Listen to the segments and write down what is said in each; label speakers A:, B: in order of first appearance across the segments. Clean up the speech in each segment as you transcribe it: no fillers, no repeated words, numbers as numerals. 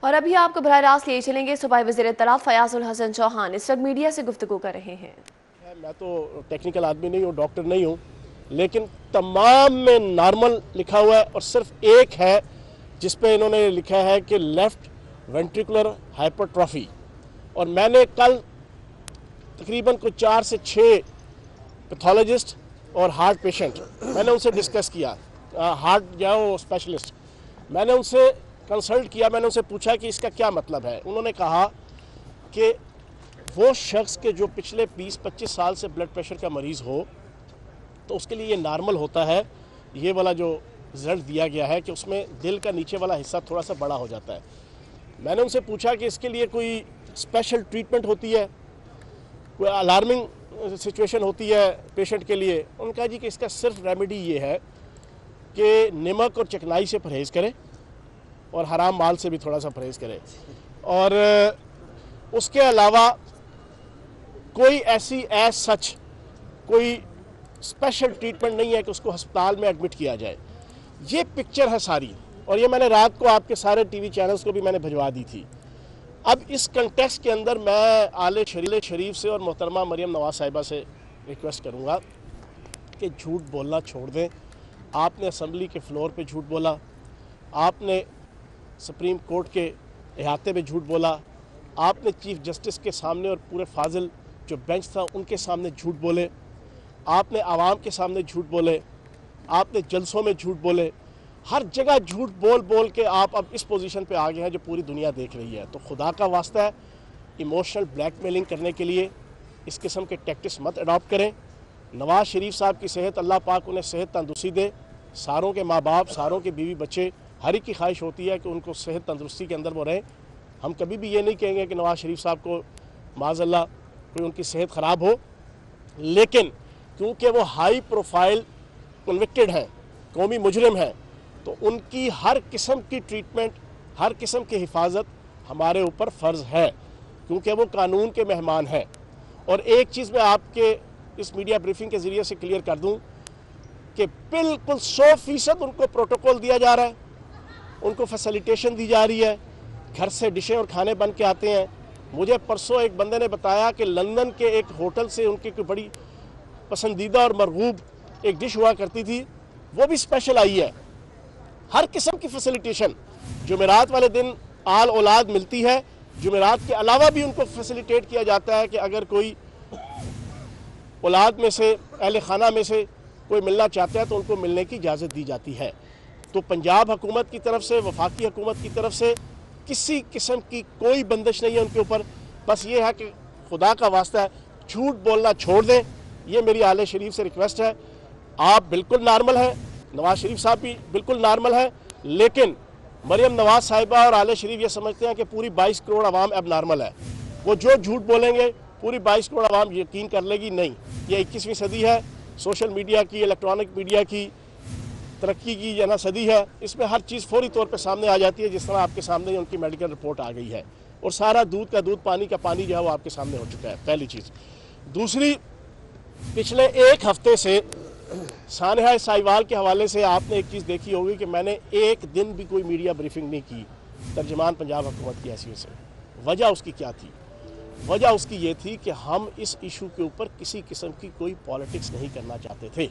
A: اور ابھی آپ کو براہ راست لیے چلیں گے صوبائی وزیر اطلاعات فیاض الحسن چوہان اس وقت میڈیا سے گفتگو کر رہے ہیں۔
B: میں تو ٹیکنیکل آدمی نہیں ہوں، ڈاکٹر نہیں ہوں، لیکن تمام میں نارمل لکھا ہوا ہے اور صرف ایک ہے جس پہ انہوں نے لکھا ہے کہ لیفٹ وینٹریکولر ہائپرٹرافی۔ اور میں نے کل تقریباً کوئی 4 سے 6 پیتھولوجسٹ اور ہارٹ پیشنٹ میں نے ان سے ڈسکس کیا، ہارٹ جو ہے وہ اسپیشلسٹ، میں نے ان سے کنسلٹ کیا، میں نے ان سے پوچھا کہ اس کا کیا مطلب ہے۔ انہوں نے کہا کہ وہ شخص کے جو پچھلے 20-25 سال سے بلڈ پریشر کا مریض ہو تو اس کے لیے یہ نارمل ہوتا ہے، یہ والا جو رزلٹ دیا گیا ہے کہ اس میں دل کا نیچے والا حصہ تھوڑا سا بڑا ہو جاتا ہے۔ میں نے ان سے پوچھا کہ اس کے لیے کوئی اسپیشل ٹریٹمنٹ ہوتی ہے، کوئی الارمنگ سچویشن ہوتی ہے پیشنٹ کے لیے؟ ان کا جی کہ اس کا صرف ریمیڈی یہ ہے کہ نمک اور چکنائی سے پرہیز کرے اور حرام مال سے بھی تھوڑا سا پرہیز کرے، اور اس کے علاوہ کوئی ایسی سچ کوئی اسپیشل ٹریٹمنٹ نہیں ہے کہ اس کو ہسپتال میں ایڈمٹ کیا جائے۔ یہ پکچر ہے ساری، اور یہ میں نے رات کو آپ کے سارے ٹی وی چینلز کو بھی میں نے بھجوا دی تھی۔ اب اس کنٹیکسٹ کے اندر میں آل شریف سے اور محترمہ مریم نواز صاحبہ سے ریکویسٹ کروں گا کہ جھوٹ بولنا چھوڑ دیں۔ آپ نے اسمبلی کے فلور پہ جھوٹ بولا، آپ نے سپریم کورٹ کے احاطے میں جھوٹ بولا، آپ نے چیف جسٹس کے سامنے اور پورے فاضل جو بینچ تھا ان کے سامنے جھوٹ بولے، آپ نے عوام کے سامنے جھوٹ بولے، آپ نے جلسوں میں جھوٹ بولے، ہر جگہ جھوٹ بول بول کے آپ اب اس پوزیشن پہ آ گئے ہیں جو پوری دنیا دیکھ رہی ہے۔ تو خدا کا واسطہ ہے، ایموشنل بلیک میلنگ کرنے کے لیے اس قسم کے ٹیکٹس مت اڈاپٹ کریں۔ نواز شریف صاحب کی صحت، اللہ پاک انہیں صحت تندرستی دے، ساروں کے ماں باپ، ساروں کے بیوی بچے، ہر ایک کی خواہش ہوتی ہے کہ ان کو صحت تندرستی کے اندر وہ رہیں۔ ہم کبھی بھی یہ نہیں کہیں گے کہ نواز شریف صاحب کو معاذ اللہ کوئی ان کی صحت خراب ہو، لیکن کیونکہ وہ ہائی پروفائل کنوکٹڈ ہیں، قومی مجرم ہیں، تو ان کی ہر قسم کی ٹریٹمنٹ، ہر قسم کی حفاظت ہمارے اوپر فرض ہے، کیونکہ وہ قانون کے مہمان ہیں۔ اور ایک چیز میں آپ کے اس میڈیا بریفنگ کے ذریعے سے کلیئر کر دوں کہ بالکل 100% ان کو پروٹوکول دیا جا رہا ہے، ان کو فیسیلیٹیشن دی جا رہی ہے، گھر سے ڈشیں اور کھانے بن کے آتے ہیں۔ مجھے پرسوں ایک بندے نے بتایا کہ لندن کے ایک ہوٹل سے ان کی کوئی بڑی پسندیدہ اور مرغوب ایک ڈش ہوا کرتی تھی، وہ بھی اسپیشل آئی ہے۔ ہر قسم کی فیسیلیٹیشن جمعرات والے دن آل اولاد ملتی ہے، جمعرات کے علاوہ بھی ان کو فیسیلیٹیٹ کیا جاتا ہے کہ اگر کوئی اولاد میں سے، اہل خانہ میں سے کوئی ملنا چاہتا ہے تو ان کو ملنے کی اجازت دی جاتی ہے۔ تو پنجاب حکومت کی طرف سے، وفاقی حکومت کی طرف سے کسی قسم کی کوئی بندش نہیں ہے ان کے اوپر۔ بس یہ ہے کہ خدا کا واسطہ ہے جھوٹ بولنا چھوڑ دیں، یہ میری آل شریف سے ریکویسٹ ہے۔ آپ بالکل نارمل ہیں، نواز شریف صاحب بھی بالکل نارمل ہیں، لیکن مریم نواز صاحبہ اور آل شریف یہ سمجھتے ہیں کہ پوری 22 کروڑ عوام اب نارمل ہے، وہ جو جھوٹ بولیں گے پوری 22 کروڑ عوام یقین کر لے گی۔ نہیں، یہ 21ویں صدی ہے، سوشل میڈیا کی، الیکٹرانک میڈیا کی ترقی کی یہ نا صدی ہے، اس میں ہر چیز فوری طور پہ سامنے آ جاتی ہے، جس طرح آپ کے سامنے ان کی میڈیکل رپورٹ آ گئی ہے، اور سارا دودھ کا دودھ، پانی کا پانی جو ہے وہ آپ کے سامنے ہو چکا ہے، پہلی چیز۔ دوسری، پچھلے ایک ہفتے سے سانحہ سائیوال کے حوالے سے آپ نے ایک چیز دیکھی ہوگی کہ میں نے ایک دن بھی کوئی میڈیا بریفنگ نہیں کی ترجمان پنجاب حکومت کی حیثیت سے۔ وجہ اس کی کیا تھی؟ وجہ اس کی یہ تھی کہ ہم اس ایشو کے اوپر کسی قسم کی کوئی پالیٹکس نہیں کرنا چاہتے تھے،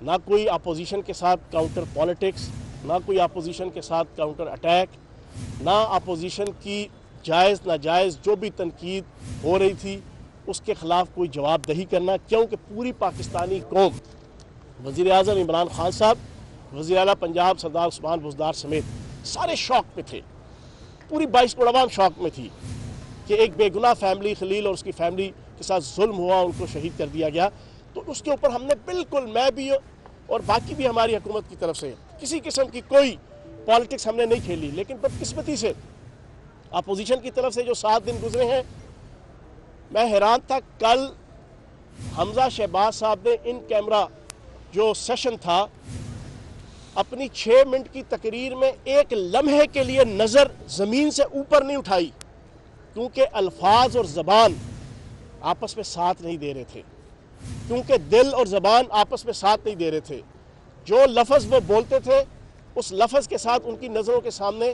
B: نہ کوئی اپوزیشن کے ساتھ کاؤنٹر پالیٹکس، نہ کوئی اپوزیشن کے ساتھ کاؤنٹر اٹیک، نہ اپوزیشن کی جائز ناجائز جو بھی تنقید ہو رہی تھی اس کے خلاف کوئی جواب دہی کرنا، کیونکہ پوری پاکستانی قوم، وزیر اعظم عمران خان صاحب، وزیر اعلیٰ پنجاب سردار عثمان بزدار سمیت سارے شوق میں تھے، پوری 22 کروڑ عوام شوق میں تھی کہ ایک بے گناہ فیملی، خلیل اور اس کی فیملی کے ساتھ ظلم ہوا، ان کو شہید کر دیا گیا۔ تو اس کے اوپر ہم نے بالکل، میں بھی اور باقی بھی ہماری حکومت کی طرف سے کسی قسم کی کوئی پالیٹکس ہم نے نہیں کھیلی، لیکن بدقسمتی سے اپوزیشن کی طرف سے جو 7 دن گزرے ہیں، میں حیران تھا۔ کل حمزہ شہباز صاحب نے ان کیمرہ جو سیشن تھا، اپنی 6 منٹ کی تقریر میں ایک لمحے کے لیے نظر زمین سے اوپر نہیں اٹھائی، کیونکہ الفاظ اور زبان آپس میں ساتھ نہیں دے رہے تھے، کیونکہ دل اور زبان آپس میں ساتھ نہیں دے رہے تھے۔ جو لفظ وہ بولتے تھے اس لفظ کے ساتھ ان کی نظروں کے سامنے